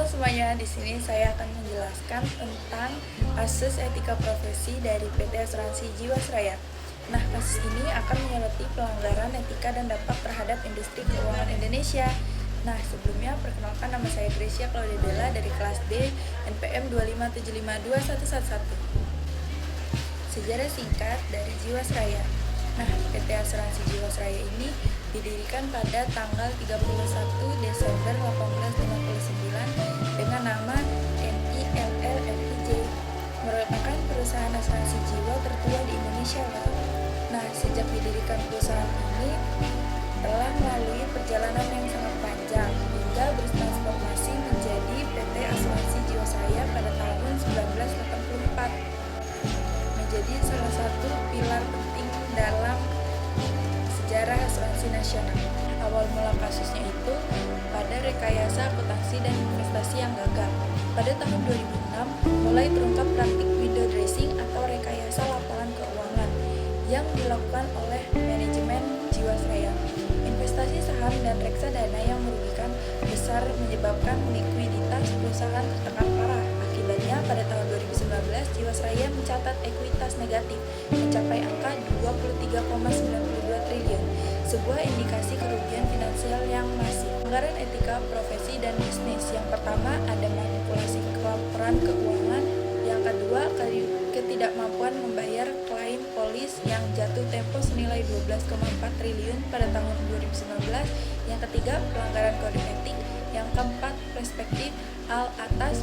semuanya, di sini saya akan menjelaskan tentang kasus etika profesi dari PT Asuransi Jiwasraya. Nah, kasus ini akan menyoroti pelanggaran etika dan dampak terhadap industri keuangan Indonesia. Nah, sebelumnya perkenalkan, nama saya Gracia Claudia Bella dari kelas D NPM 257521111. Sejarah singkat dari Jiwasraya. Nah, PT Asuransi Jiwasraya ini didirikan pada tanggal 31 Desember 1859 dengan nama NILL-FIJ, merupakan perusahaan asuransi jiwa tertua di Indonesia. Nah, sejak didirikan perusahaan ini telah melalui perjalanan yang sangat panjang hingga bertransformasi menjadi PT Asuransi Jiwasraya pada tahun 1984, menjadi salah satu pilar penting dalam sejarah asuransi nasional. Awal mula kasusnya itu pada rekayasa akuntansi dan investasi yang gagal. Pada tahun 2006 mulai terungkap praktik window dressing atau rekayasa laporan keuangan yang dilakukan oleh manajemen Jiwasraya. Investasi saham dan reksadana yang merugikan besar menyebabkan likuiditas perusahaan tertekan parah. Akibatnya pada tahun 2019 Jiwasraya mencatat ekuitas negatif mencapai angka 23,92 triliun, sebuah indikasi kerugian finansial yang masif. Pelanggaran etika profesi dan bisnis. Yang pertama, ada manipulasi laporan keuangan. Yang kedua, ketidakmampuan membayar klaim polis yang jatuh tempo senilai 12,4 triliun pada tahun 2019. Yang ketiga, pelanggaran kode etik. Yang keempat, perspektif al atas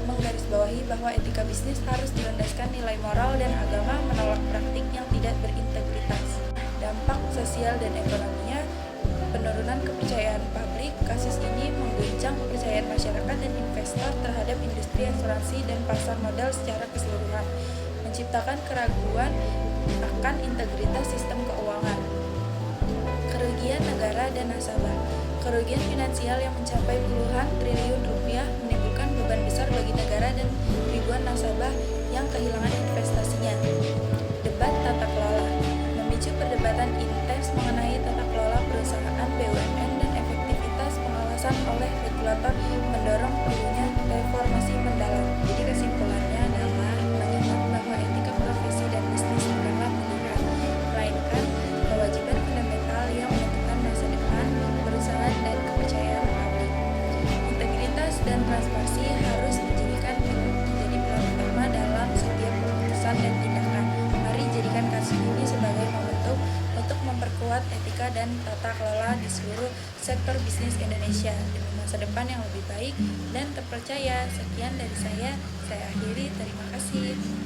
menggarisbawahi bahwa etika bisnis harus dilandaskan nilai moral dan agama, menolak praktik yang tidak berintegritas. Dampak sosial dan ekonominya, penurunan kepercayaan publik. Kasus ini mengguncang kepercayaan masyarakat dan investor terhadap industri asuransi dan pasar modal secara keseluruhan, menciptakan keraguan akan integritas sistem keuangan. Kerugian negara dan nasabah. Kerugian finansial yang mencapai puluhan triliun rupiah menimbulkan beban besar bagi negara dan ribuan nasabah yang kehilangan investasinya. Debat tata kelola. Memicu perdebatan intens mengenai tata kelola perusahaan BUMN dan efektivitas pengawasan oleh regulator, mendorong perlunya reformasi mendalam. Jadi kesimpulannya adalah mengingat bahwa etika profesi dan bisnis bukanlah pilihan, melainkan kewajiban fundamental yang menentukan masa depan perusahaan dan kepercayaan publik. Integritas dan transparansi harus dijadikan menjadi peran utama dalam setiap keputusan dan tindakan. Mari jadikan kasus ini sebagai momentum untuk memperkuat etika dan tata kelola di seluruh sektor bisnis Indonesia demi masa depan yang lebih baik dan terpercaya. Sekian dari saya akhiri. Terima kasih.